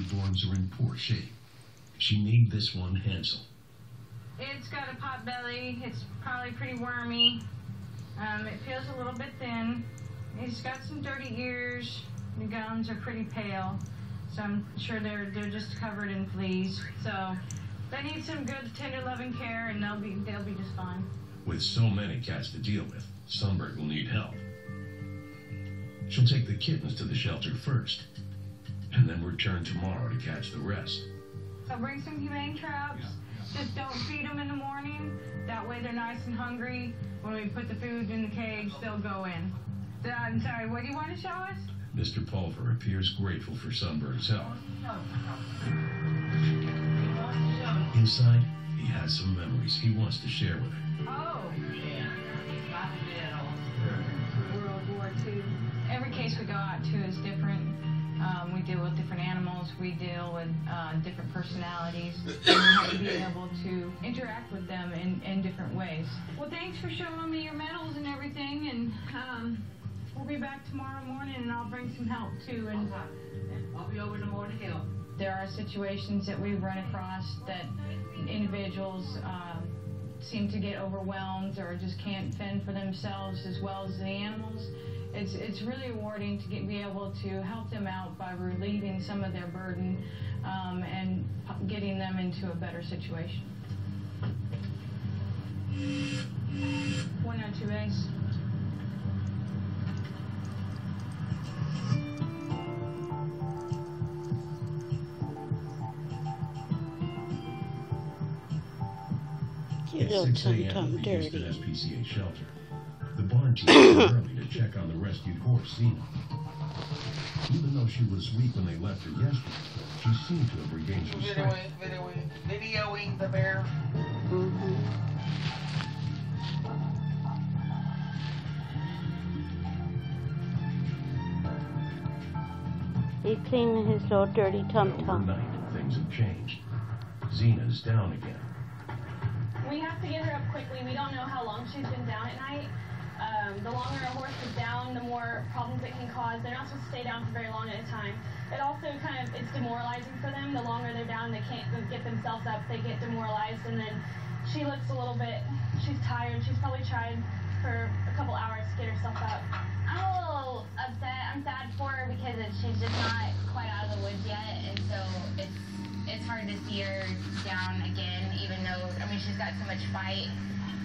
newborns are in poor shape. She named this one Hansel. It's got a pot belly. It's probably pretty wormy. It feels a little bit thin. He's got some dirty ears. The gums are pretty pale, so I'm sure they're just covered in fleas. So they need some good, tender, loving care, and they'll be just fine. With so many cats to deal with, Sunbird will need help. She'll take the kittens to the shelter first, and then return tomorrow to catch the rest. So bring some humane traps. Just don't feed them in the morning. That way they're nice and hungry. When we put the food in the cage, they'll go in. I'm sorry, what do you want to show us? Mr. Pulver appears grateful for Sunbird's help. Inside, he has some memories he wants to share with her. Oh. World War II. Every case we go out to is different. We deal with different animals. We deal with different personalities. And we have to be able to interact with them in different ways. Well, thanks for showing me your medals and everything. And we'll be back tomorrow morning, and I'll bring some help, too. And I'll be over in the morning to help. There are situations that we run across that individuals seem to get overwhelmed or just can't fend for themselves as well as the animals. It's really rewarding to be able to help them out by relieving some of their burden and getting them into a better situation. 102 Ace. You little tum-tum dirty. SPCA shelter. The barn team came early to check on the rescued horse, Zena. Even though she was weak when they left her yesterday, she seemed to have regained some strength. Videoing the bear. He's cleaning his little dirty tum-tum. Overnight, things have changed. Zena's down again. We have to get her up quickly. We don't know how long she's been down at night. The longer a horse is down, the more problems it can cause. They're not supposed to stay down for very long at a time. It also it's demoralizing for them. The longer they're down, they can't get themselves up. They get demoralized, and then she looks a little bit, she's tired. She's probably tried for a couple hours to get herself up. I'm a little upset. I'm sad for her because she's just not quite out of the woods yet, and so it's hard to see her down again, even though, I mean, she's got so much fight.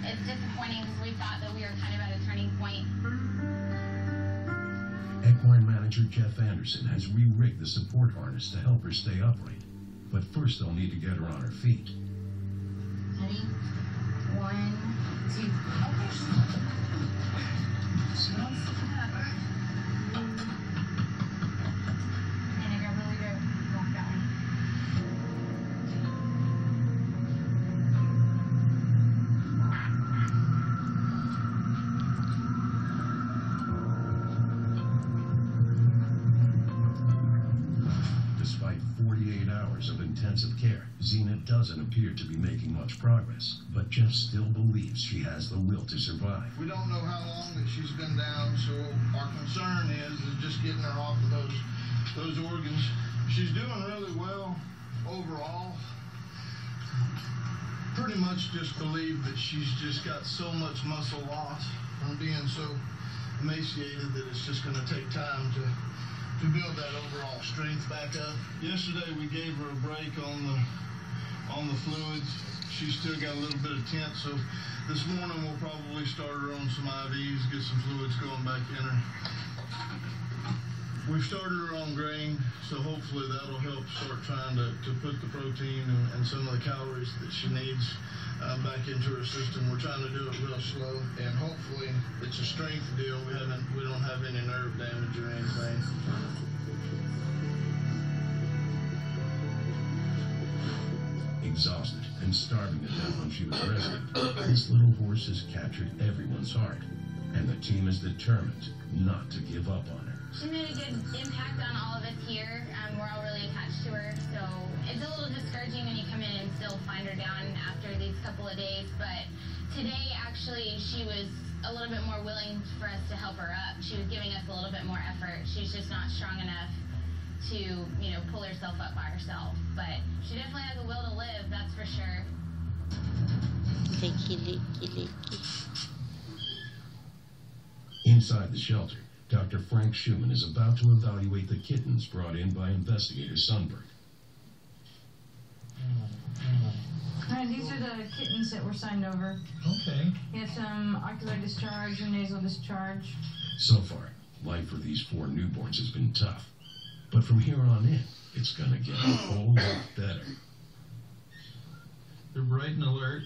It's disappointing because we thought that we were kind of at a turning point. Equine manager Jeff Anderson has re-rigged the support harness to help her stay upright. But first they'll need to get her on her feet. Ready? 1, 2. Okay. Despite 48 hours of intensive care, Zena doesn't appear to be making much progress, but Jeff still believes she has the will to survive. We don't know how long that she's been down, so our concern is just getting her off of those organs. She's doing really well overall. Pretty much just believe that she's just got so much muscle loss from being so emaciated that it's just going to take time to build that overall strength back up. Yesterday we gave her a break on the fluids. She's still got a little bit of tint, so this morning we'll probably start her on some IVs, get some fluids going back in her. We've started her on grain, so hopefully that'll help start trying to put the protein and some of the calories that she needs back into her system. We're trying to do it real slow, and hopefully it's a strength deal. We don't have any nerve damage or anything. Exhausted and starving to death when she was rescued, this little horse has captured everyone's heart, and the team is determined not to give up on her. She made a good impact on all of us here. We're all really attached to her, so it's a little discouraging when you come in and still find her down after these couple of days, but today actually she was a little bit more willing for us to help her up. She was giving us a little bit more effort. She's just not strong enough to to, you know, pull herself up by herself. But she definitely has a will to live, that's for sure. Licky, licky, licky. Inside the shelter, Dr. Frank Schumann is about to evaluate the kittens brought in by investigator Sundberg. These are the kittens that were signed over. Okay. He had some ocular discharge and nasal discharge. So far, life for these 4 newborns has been tough. But from here on in, it's gonna get a whole lot better. They're bright and alert.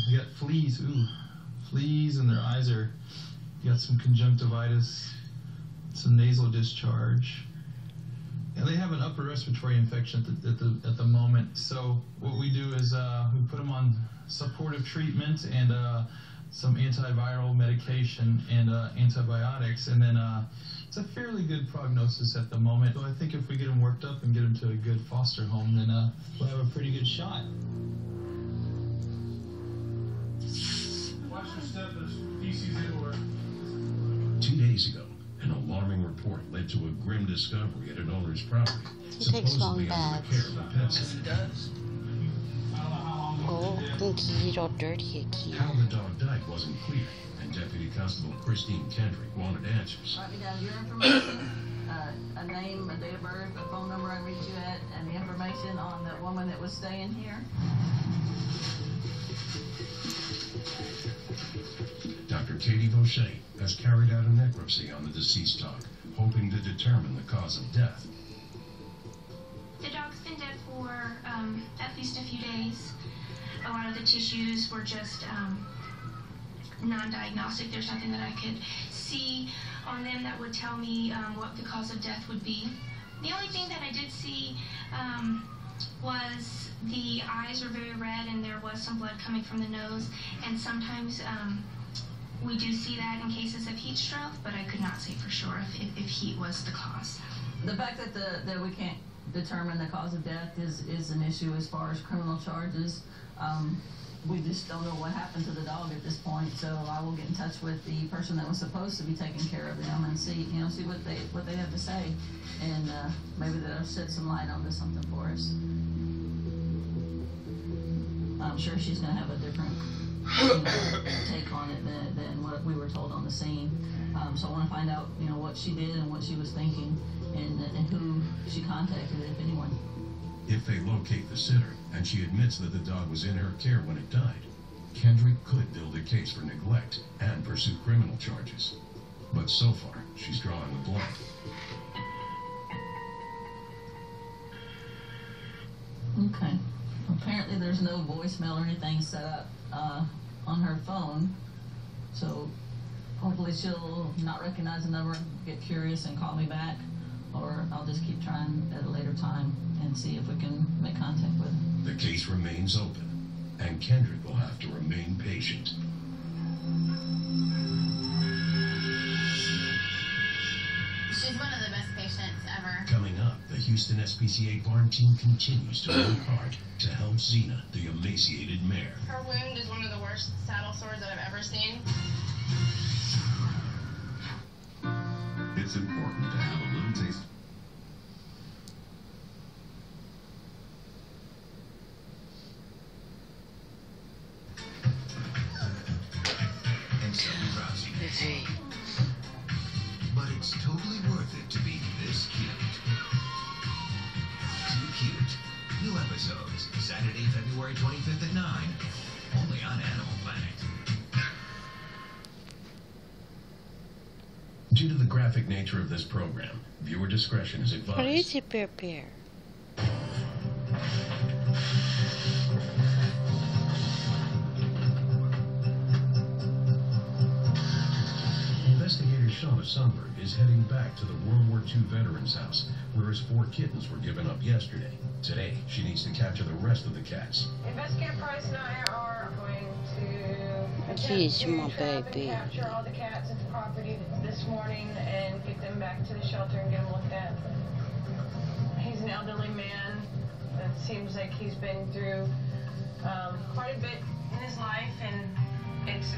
They got fleas, fleas, and their eyes are, got some conjunctivitis, some nasal discharge. Yeah, they have an upper respiratory infection at the moment. So what we do is we put them on supportive treatment and some antiviral medication and antibiotics, and then it's a fairly good prognosis at the moment. So I think if we get them worked up and get them to a good foster home, then we'll have a pretty good shot. Watch your step, there's feces everywhere. 2 days ago, an alarming report led to a grim discovery at an owner's property, He takes long supposedly under the baths. care of a pet center. Does? Oh, I think he's all dirty again. How the dog died wasn't clear, and Deputy Constable Christine Kendrick wanted answers. Write me down your information, a name, a date of birth, a phone number I can reach you at, and the information on the woman that was staying here. Dr. Katie Vaucher has carried out a necropsy on the deceased dog, hoping to determine the cause of death. The dog's been dead for at least a few days. A lot of the tissues were just non-diagnostic. There's nothing that I could see on them that would tell me what the cause of death would be. The only thing that I did see was the eyes were very red and there was some blood coming from the nose, and sometimes we do see that in cases of heat stroke, but I could not say for sure if heat was the cause. The fact that we can't determine the cause of death is an issue as far as criminal charges. We just don't know what happened to the dog at this point, so I will get in touch with the person that was supposed to be taking care of them and see what they have to say, and maybe they'll shed some light onto something for us. I'm sure she's gonna have a different take on it than what we were told on the scene. So I want to find out, what she did and what she was thinking, and who she contacted, if anyone. If they locate the sitter, and she admits that the dog was in her care when it died, Kendrick could build a case for neglect and pursue criminal charges. But so far, she's drawing a blank. Okay. Apparently there's no voicemail or anything set up on her phone, so hopefully she'll not recognize the number, get curious and call me back, or I'll just keep trying at a later time and see if we can make contact with her. The case remains open, and Kendrick will have to remain patient. She's one of the best patients ever. Coming up, the Houston SPCA barn team continues to work hard to help Xena, the emaciated mare. Her wound is one of the worst saddle sores that I've ever seen. It's important to have a little taste. And so drowsy. But it's totally worth it to be this cute. Too cute. New episodes, Saturday, February 25th at 9. Only on Animal Planet. Due to the graphic nature of this program, viewer discretion is advised. What is it, Bear Bear? Investigator Shauna Sundberg is heading back to the World War II veterans' house, where his 4 kittens were given up yesterday. Today, she needs to capture the rest of the cats. Investigator Price and I are going to Jeez, my attempt to baby. capture all the cats at the property this morning and get them back to the shelter and get them looked at. He's an elderly man. It seems like he's been through quite a bit in his life, and it's